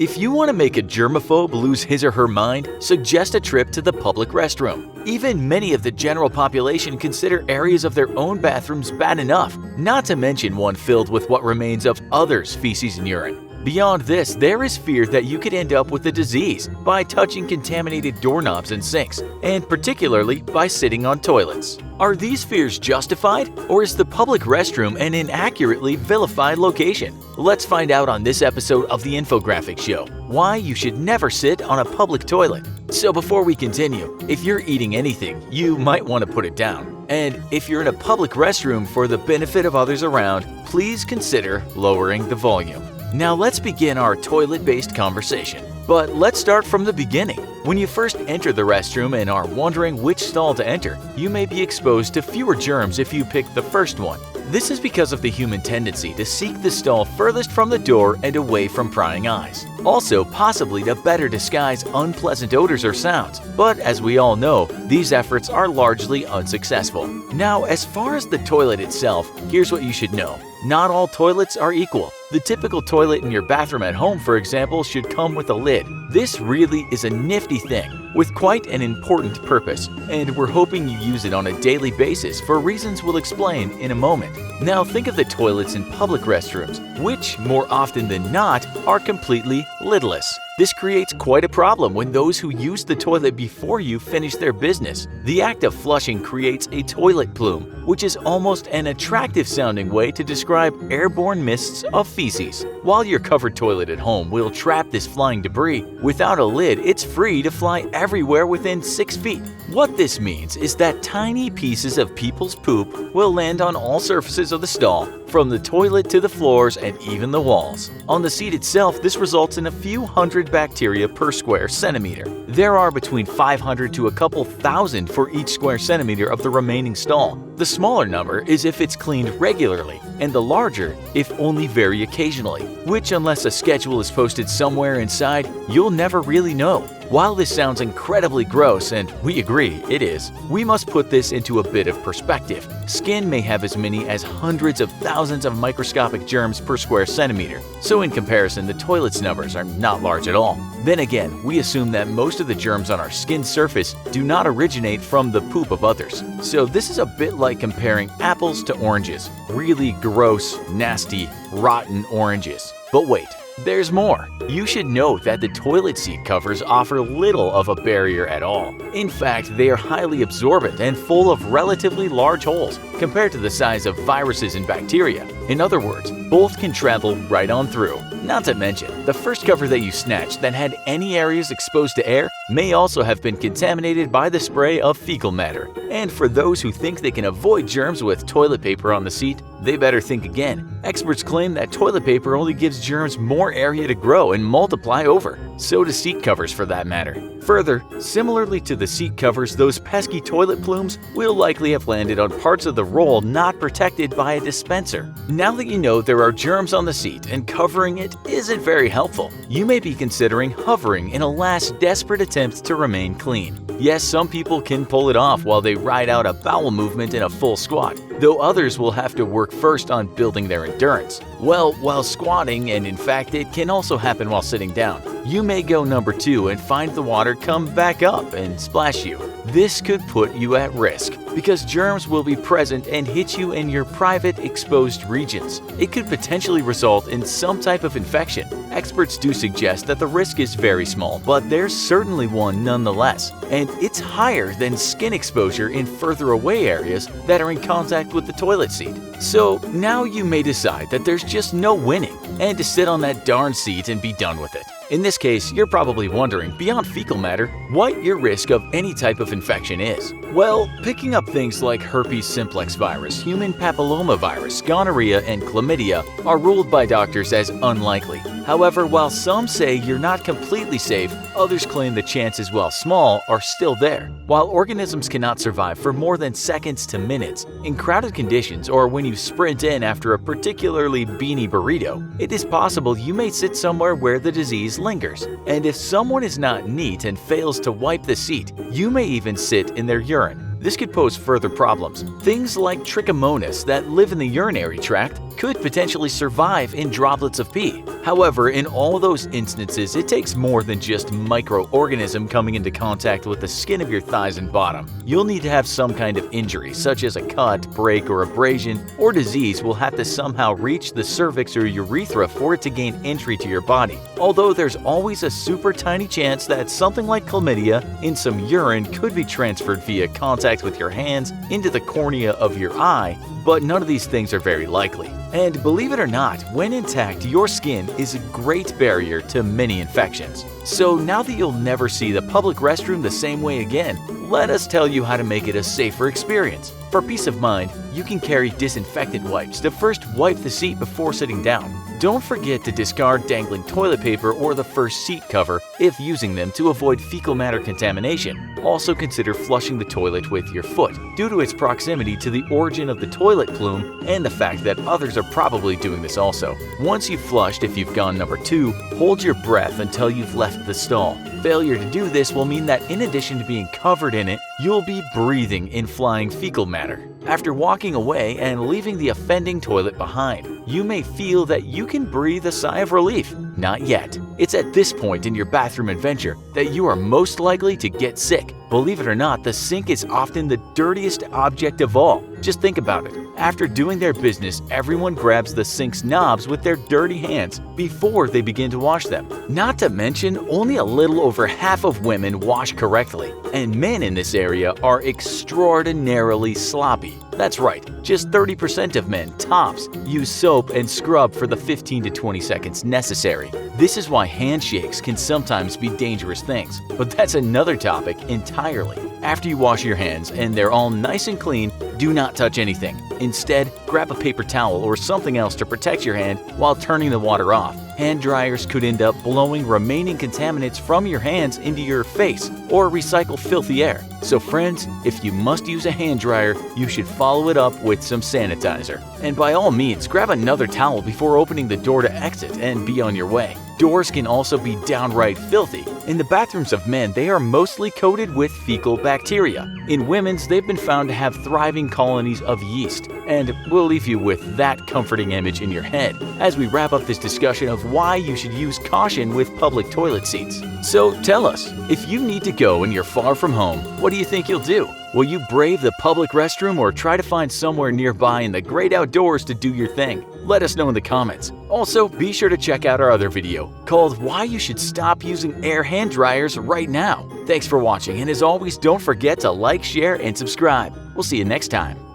If you want to make a germaphobe lose his or her mind, suggest a trip to the public restroom. Even many of the general population consider areas of their own bathrooms bad enough, not to mention one filled with what remains of others' feces and urine. Beyond this, there is fear that you could end up with the disease by touching contaminated doorknobs and sinks, and particularly by sitting on toilets. Are these fears justified, or is the public restroom an inaccurately vilified location? Let's find out on this episode of the Infographic Show why you should never sit on a public toilet. So before we continue, if you're eating anything, you might want to put it down. And if you're in a public restroom for the benefit of others around, please consider lowering the volume. Now let's begin our toilet-based conversation. But let's start from the beginning. When you first enter the restroom and are wondering which stall to enter, you may be exposed to fewer germs if you pick the first one. This is because of the human tendency to seek the stall furthest from the door and away from prying eyes. Also, possibly to better disguise unpleasant odors or sounds. But as we all know, these efforts are largely unsuccessful. Now, as far as the toilet itself, here's what you should know. Not all toilets are equal. The typical toilet in your bathroom at home, for example, should come with a lid. This really is a nifty thing with quite an important purpose, and we're hoping you use it on a daily basis for reasons we'll explain in a moment. Now think of the toilets in public restrooms, which, more often than not, are completely lidless. This creates quite a problem when those who use the toilet before you finish their business. The act of flushing creates a toilet plume, which is almost an attractive-sounding way to describe airborne mists of feces. While your covered toilet at home will trap this flying debris, without a lid, it's free to fly everywhere within 6 feet. What this means is that tiny pieces of people's poop will land on all surfaces of the stall, from the toilet to the floors and even the walls. On the seat itself, this results in a few hundred bacteria per square centimeter. There are between 500 to a couple thousand for each square centimeter of the remaining stall. The smaller number is if it's cleaned regularly, and the larger if only very occasionally, which unless a schedule is posted somewhere inside, you'll never really know. While this sounds incredibly gross, and we agree it is, we must put this into a bit of perspective. Skin may have as many as hundreds of thousands of microscopic germs per square centimeter, so in comparison the toilet's numbers are not large at all. Then again, we assume that most of the germs on our skin surface do not originate from the poop of others. So this is a bit like comparing apples to oranges. Really gross, nasty, rotten oranges. But wait. There's more. You should note that the toilet seat covers offer little of a barrier at all. In fact, they are highly absorbent and full of relatively large holes compared to the size of viruses and bacteria. In other words, both can travel right on through. Not to mention, the first cover that you snatched that had any areas exposed to air may also have been contaminated by the spray of fecal matter. And for those who think they can avoid germs with toilet paper on the seat, they better think again. Experts claim that toilet paper only gives germs more area to grow and multiply over. So do seat covers for that matter. Further, similarly to the seat covers, those pesky toilet plumes will likely have landed on parts of the roll not protected by a dispenser. Now that you know there are germs on the seat and covering it isn't very helpful, you may be considering hovering in a last desperate attempt to remain clean. Yes, some people can pull it off while they ride out a bowel movement in a full squat, though others will have to work first on building their endurance. Well, while squatting, and in fact it can also happen while sitting down, you may go number 2 and find the water come back up and splash you. This could put you at risk because germs will be present and hit you in your private exposed regions. It could potentially result in some type of infection. Experts do suggest that the risk is very small, but there's certainly one nonetheless, and it's higher than skin exposure in further away areas that are in contact with the toilet seat. So now you may decide that there's just no winning and to sit on that darn seat and be done with it. In this case, you're probably wondering, beyond fecal matter, what your risk of any type of infection is. Well, picking up things like herpes simplex virus, human papillomavirus, gonorrhea, and chlamydia are ruled by doctors as unlikely. However, while some say you're not completely safe, others claim the chances, while small, are still there. While organisms cannot survive for more than seconds to minutes, in crowded conditions or when you sprint in after a particularly beanie burrito, it is possible you may sit somewhere where the disease lingers. And if someone is not neat and fails to wipe the seat, you may even sit in their urine. This could pose further problems. Things like trichomonas that live in the urinary tract could potentially survive in droplets of pee. However, in all those instances, it takes more than just microorganism coming into contact with the skin of your thighs and bottom. You'll need to have some kind of injury, such as a cut, break, or abrasion, or disease will have to somehow reach the cervix or urethra for it to gain entry to your body. Although there's always a super tiny chance that something like chlamydia in some urine could be transferred via contact with your hands into the cornea of your eye, but none of these things are very likely. And believe it or not, when intact, your skin is a great barrier to many infections. So now that you'll never see the public restroom the same way again, let us tell you how to make it a safer experience. For peace of mind, you can carry disinfectant wipes to first wipe the seat before sitting down. Don't forget to discard dangling toilet paper or the first seat cover if using them to avoid fecal matter contamination. Also consider flushing the toilet with your foot due to its proximity to the origin of the toilet plume and the fact that others are probably doing this also. Once you've flushed, if you've gone number 2, hold your breath until you've left the stall. Failure to do this will mean that in addition to being covered in it, you'll be breathing in flying fecal matter. After walking away and leaving the offending toilet behind, you may feel that you can breathe a sigh of relief. Not yet. It's at this point in your bathroom adventure that you are most likely to get sick. Believe it or not, the sink is often the dirtiest object of all. Just think about it. After doing their business, everyone grabs the sink's knobs with their dirty hands before they begin to wash them. Not to mention, only a little over half of women wash correctly, and men in this area are extraordinarily sloppy. That's right, just 30% of men, tops, use soap and scrub for the 15 to 20 seconds necessary. This is why handshakes can sometimes be dangerous things, but that's another topic entirely. After you wash your hands and they're all nice and clean, do not touch anything. Instead, grab a paper towel or something else to protect your hand while turning the water off. Hand dryers could end up blowing remaining contaminants from your hands into your face or recycle filthy air. So friends, if you must use a hand dryer, you should follow it up with some sanitizer. And by all means, grab another towel before opening the door to exit and be on your way. Doors can also be downright filthy. In the bathrooms of men, they are mostly coated with fecal bacteria. In women's, they've been found to have thriving colonies of yeast. And we'll leave you with that comforting image in your head as we wrap up this discussion of why you should use caution with public toilet seats. So tell us, if you need to go and you're far from home, what do you think you'll do? Will you brave the public restroom or try to find somewhere nearby in the great outdoors to do your thing? Let us know in the comments. Also, be sure to check out our other video called Why You Should Stop Using Air Hand Dryers Right Now. Thanks for watching, and as always, don't forget to like, share, and subscribe. We'll see you next time.